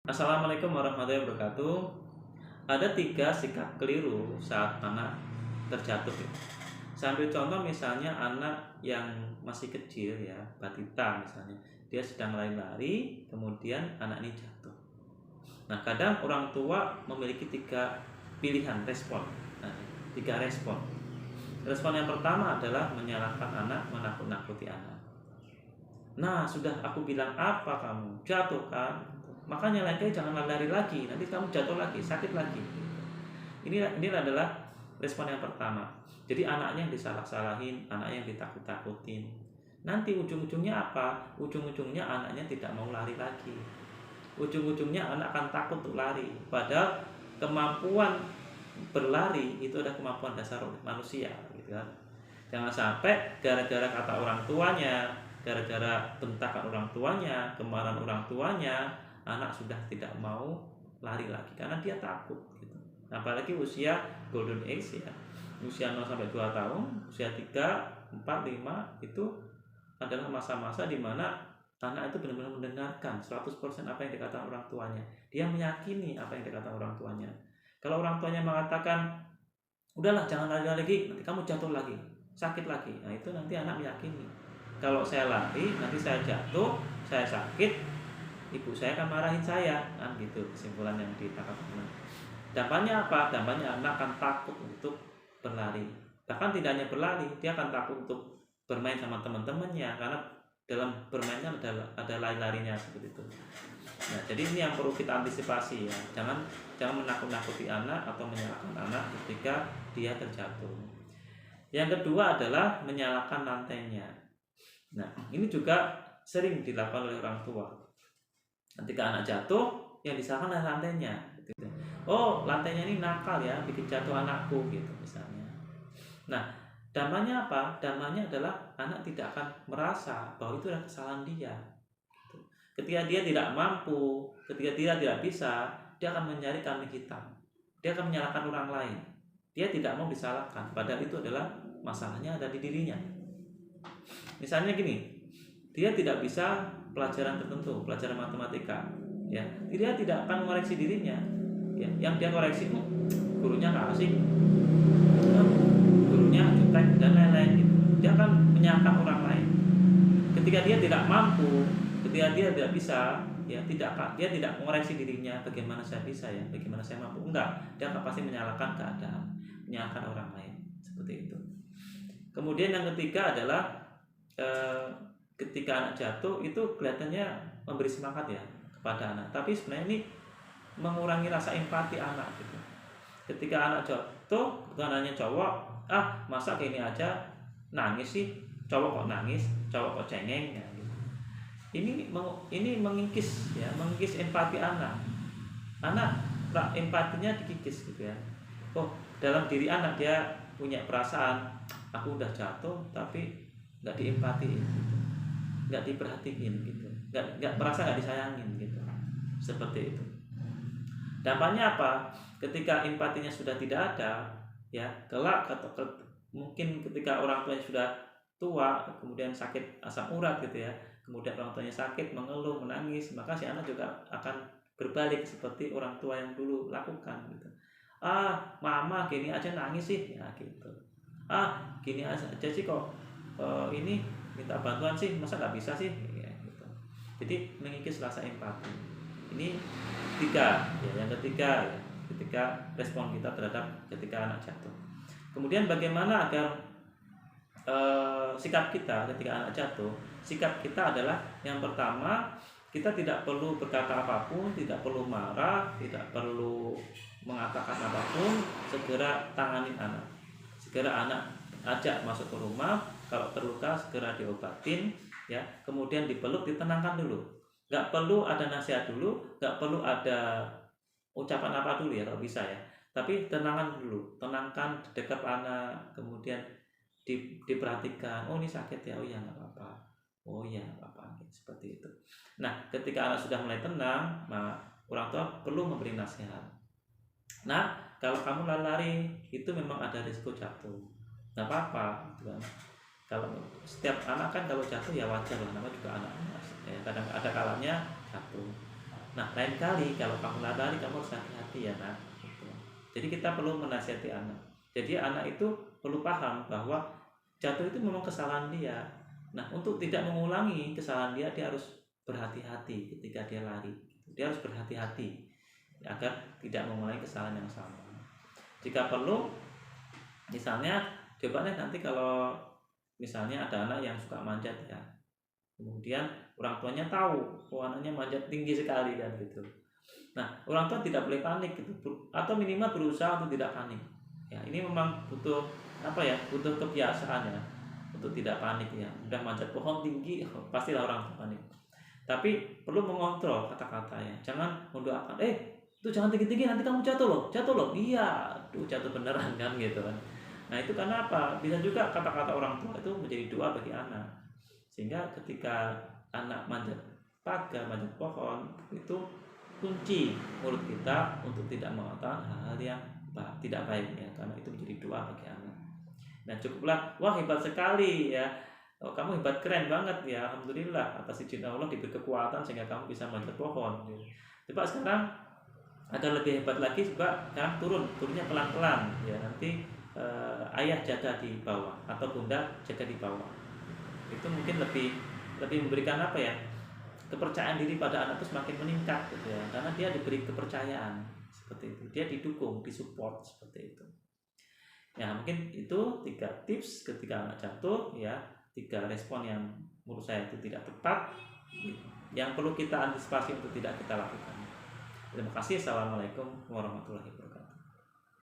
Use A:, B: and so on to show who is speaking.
A: Assalamualaikum warahmatullahi wabarakatuh. Ada 3 sikap keliru saat anak terjatuh ya. Saya ambil contoh misalnya anak yang masih kecil ya, batita misalnya. Dia sedang lari-lari, kemudian anak ini jatuh. Nah, kadang orang tua memiliki 3 pilihan respon. Nah, 3 respon. Respon yang pertama adalah menyalahkan anak, menakut-nakuti anak. Nah, sudah aku bilang apa kamu? Jatuh kan? Makanya lain kali jangan lari lagi, nanti kamu jatuh lagi, sakit lagi. Ini adalah respon yang pertama. Jadi anaknya yang disalah-salahin, anaknya yang ditakut-takutin. Nanti ujung-ujungnya apa? Ujung-ujungnya anaknya tidak mau lari lagi. Ujung-ujungnya anak akan takut untuk lari. Padahal kemampuan berlari itu adalah kemampuan dasar manusia, gitu kan. Jangan sampai gara-gara kata orang tuanya, gara-gara bentakan orang tuanya, kemarahan orang tuanya, anak sudah tidak mau lari lagi karena dia takut gitu. Apalagi usia golden age ya, usia 0 sampai 2 tahun, usia 3, 4, 5 itu adalah masa-masa di mana anak itu benar-benar mendengarkan 100% apa yang dikatakan orang tuanya. Dia meyakini apa yang dikatakan orang tuanya. Kalau orang tuanya mengatakan udahlah jangan lari lagi, nanti kamu jatuh lagi, sakit lagi. Nah, itu nanti anak meyakini. Kalau saya lari, nanti saya jatuh, saya sakit, ibu saya akan marahin saya, kan gitu kesimpulan yang ditangkap. Dampaknya apa? Dampaknya anak akan takut untuk berlari. Bahkan tidak hanya berlari, dia akan takut untuk bermain sama teman-temannya karena dalam bermainnya ada lari-larinya seperti itu. Nah, jadi ini yang perlu kita antisipasi ya. Jangan menakut-nakuti anak atau menyalahkan anak ketika dia terjatuh. Yang kedua adalah menyalahkan lantainya. Nah, ini juga sering dilakukan oleh orang tua. Ketika anak jatuh, yang disalahkan adalah lantainya. Gitu. Oh, lantainya ini nakal ya, bikin jatuh anakku gitu misalnya. Nah, dampaknya apa? Dampaknya adalah anak tidak akan merasa bahwa itu adalah kesalahan dia. Gitu. Ketika dia tidak mampu, ketika dia tidak bisa, dia akan mencari kambing hitam. Dia akan menyalahkan orang lain. Dia tidak mau disalahkan, padahal itu adalah masalahnya ada di dirinya. Misalnya gini, dia tidak bisa pelajaran tertentu, pelajaran matematika, ya, dia tidak akan mengoreksi dirinya, ya, yang dia koreksi gurunya nggak asik, gurunya jutek dan lain-lain gitu. Dia akan menyalahkan orang lain. Ketika dia tidak mampu, ketika dia tidak bisa, ya dia tidak mengoreksi dirinya, bagaimana saya bisa ya, bagaimana saya mampu, enggak, dia akan pasti menyalahkan keadaan, menyalahkan orang lain, seperti itu. Kemudian yang ketiga adalah ketika anak jatuh itu kelihatannya memberi semangat ya kepada anak, tapi sebenarnya ini mengurangi rasa empati anak gitu. Ketika anak jatuh, bukan hanya cowok, masa kayak ini aja nangis sih, cowok kok nangis, cowok kok cengeng ya, gitu. Ini mengikis empati anak empatinya dikikis gitu ya. Oh, dalam diri anak dia punya perasaan, aku udah jatuh tapi nggak diempatiin gitu, nggak diperhatiin gitu, nggak merasa nggak disayangin gitu, seperti itu. Dampaknya apa? Ketika empatinya sudah tidak ada, ya kelak mungkin ketika orang tuanya sudah tua, kemudian sakit asam urat gitu ya, kemudian orang tuanya sakit, mengeluh, menangis, maka si anak juga akan berbalik seperti orang tua yang dulu lakukan gitu. Mama gini aja nangis sih ya gitu, gini aja sih kok ini minta bantuan sih, masa nggak bisa sih ya, gitu. Jadi mengikis rasa empati. Ini 3 ya. Yang ketiga ya, ketika respon kita terhadap ketika anak jatuh. Kemudian bagaimana agar sikap kita ketika anak jatuh? Sikap kita adalah yang pertama, kita tidak perlu berkata apapun, tidak perlu marah, tidak perlu mengatakan apapun, segera tanganin anak, segera anak ajak masuk ke rumah, kalau terluka segera diobatin ya, kemudian dipeluk, ditenangkan dulu, nggak perlu ada nasihat dulu, nggak perlu ada ucapan apa dulu ya kalau bisa ya, tapi tenangkan dulu, tenangkan dekat anak, kemudian diperhatikan, oh ini sakit ya, oh ya nggak apa-apa, oh ya nggak apa-apa, seperti itu. Nah, ketika anak sudah mulai tenang, orang tua perlu memberi nasihat. Nah, kalau kamu lari-lari itu memang ada risiko jatuh, nggak apa-apa gitu kan. Kalau setiap anak kan kalau jatuh ya wajar lah, namanya juga anak ya, kadang ada kalanya jatuh. Nah, lain kali kalau kamu lari kamu harus hati-hati ya nak. Gitu. Jadi kita perlu menasihati anak. Jadi anak itu perlu paham bahwa jatuh itu memang kesalahan dia. Nah, untuk tidak mengulangi kesalahan dia, dia harus berhati-hati ketika dia lari. Dia harus berhati-hati agar tidak mengulangi kesalahan yang sama. Jika perlu, misalnya coba nanti kalau misalnya ada anak yang suka manjat ya, kemudian orang tuanya tahu anaknya manjat tinggi sekali kan gitu. Nah, orang tua tidak boleh panik gitu, atau minimal berusaha untuk tidak panik. Ya, ini memang butuh apa ya? Butuh kebiasaan ya untuk tidak panik ya. Udah manjat pohon tinggi, pastilah orang tua panik. Tapi perlu mengontrol kata-katanya. Jangan mendoakan, itu jangan tinggi-tinggi nanti kamu jatuh loh. Iya, tuh jatuh beneran kan gitu kan. Nah, itu karena apa? Bisa juga kata-kata orang tua itu menjadi doa bagi anak. Sehingga ketika anak manjat pagar, manjat pohon, itu kunci mulut kita untuk tidak mengatakan hal-hal yang tidak baik ya, karena itu menjadi doa bagi anak. Nah, cukuplah, wah hebat sekali ya, oh, kamu hebat, keren banget ya, alhamdulillah atas izin Allah diberi kekuatan sehingga kamu bisa manjat pohon. Coba sekarang ada lebih hebat lagi, coba sekarang turunnya pelan-pelan ya, nanti ayah jaga di bawah atau bunda jaga di bawah. Itu mungkin lebih memberikan apa ya, kepercayaan diri pada anak itu semakin meningkat gitu ya, karena dia diberi kepercayaan seperti itu, dia didukung, disupport seperti itu. Ya, mungkin itu 3 tips ketika anak jatuh ya, 3 respon yang menurut saya itu tidak tepat, yang perlu kita antisipasi untuk tidak kita lakukan. Terima kasih. Assalamualaikum warahmatullahi wabarakatuh.